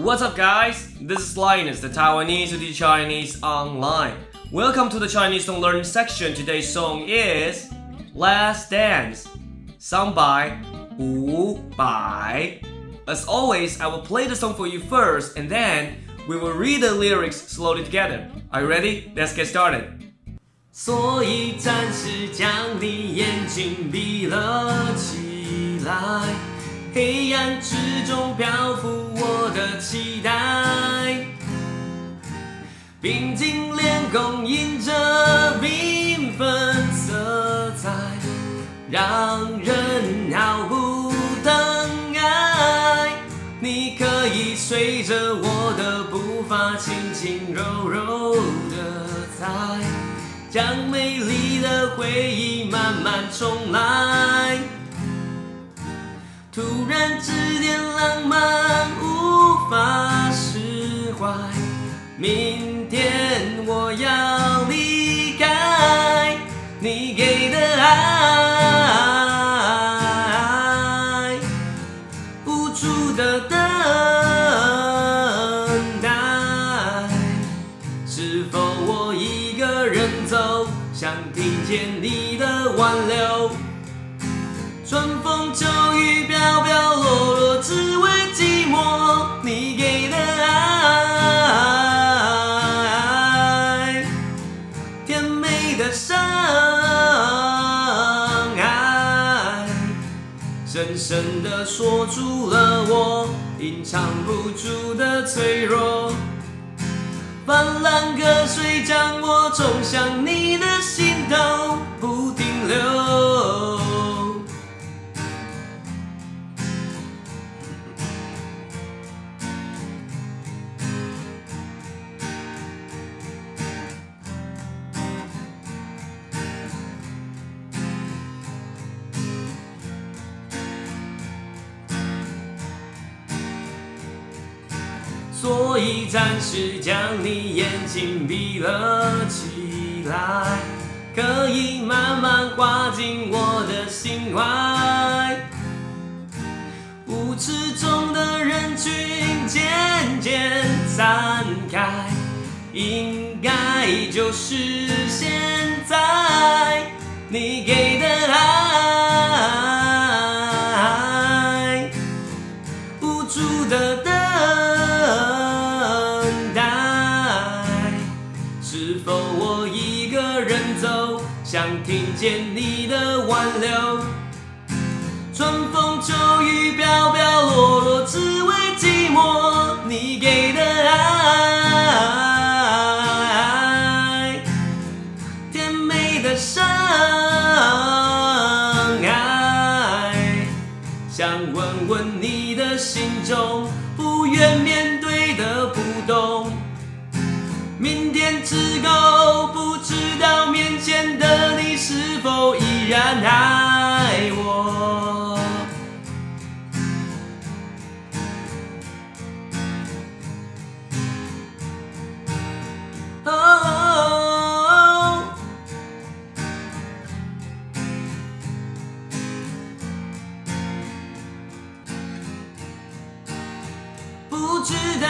What's up, guys? This is Linus, the Taiwanese who teach Chinese online. Welcome to the Chinese to Learn section. Today's song is Last Dance, sung by Wu Bai. As always, I will play the song for you first, and then we will read the lyrics slowly together. Are you ready? Let's get started. 所以暂时将你眼睛闭了起来，黑暗之中漂浮我的期待，平静脸孔映着缤纷色彩，让人好不疼爱。你可以随着我的步伐轻轻柔柔的踩，将美丽的回忆慢慢重来，突然之间浪漫无法释怀，明天我要离开你给的爱，无助的等待，是否我一个人走，想听见你的挽留，春风秋雨飘飘落落，只为寂寞你给的爱，甜美的伤害，深深地锁住了我隐藏不住的脆弱，泛滥河水将我冲向你的心头不停留。所以暂时将你眼睛闭了起来，可以慢慢滑进我的心怀，舞池中的人群渐渐散开，应该就是现在你给的爱，无助的等待，是否我一个人走，想听见你的挽留，春风秋雨飘飘落落，只为寂寞你给的爱，甜美的伤害，想问问你的心中不愿面对的不懂，明天之后不知道面前的你是否依然爱我。不知道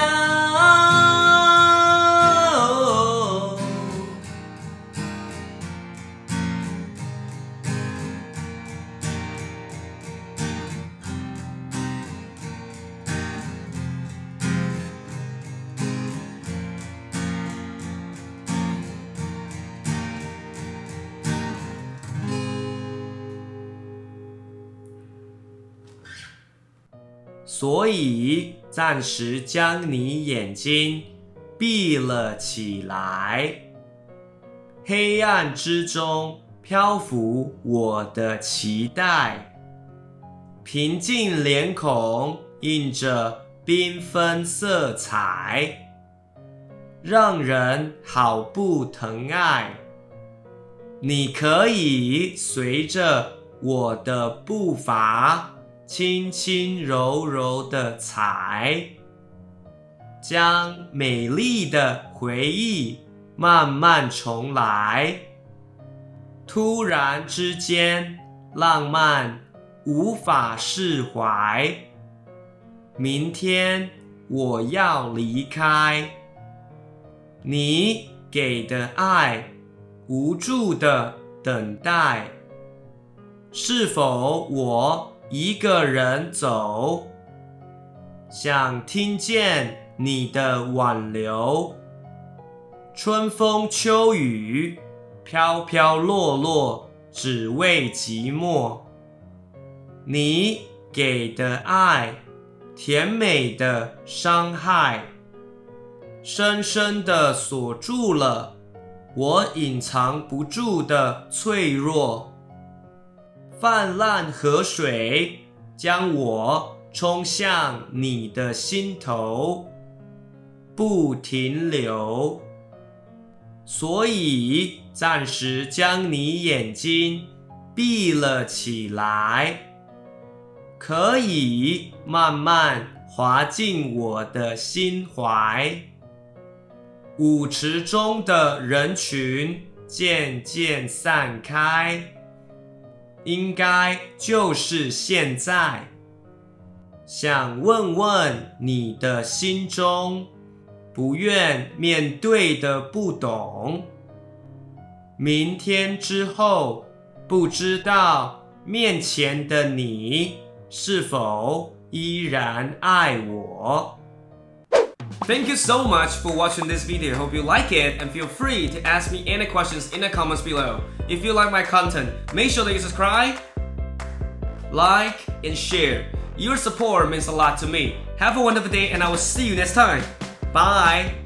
所以暂时将你眼睛闭了起来，黑暗之中漂浮我的期待，平静脸孔映着缤纷色彩，让人好不疼爱。你可以随着我的步伐轻轻柔柔的踩，将美丽的回忆慢慢重来，突然之间浪漫无法释怀，明天我要离开。你给的爱，无助的等待。是否我一个人走？想听见你的挽留。春风秋雨，飘飘落落，只为寂寞。你给的爱，甜美的伤害，深深地锁住了我隐藏不住的脆弱。泛滥河水将我冲向你的心头，不停留。所以暂时将你眼睛闭了起来，可以慢慢滑进我的心怀。舞池中的人群渐渐散开，应该就是现在。想问问你的心中不愿面对的不懂，明天之后不知道面前的你是否依然爱我。 Thank you so much for watching this video. Hope you like it and feel free to ask me any questions in the comments below. If you like my content, make sure that you subscribe, like, and share. Your support means a lot to me. Have a wonderful day and I will see you next time. Bye!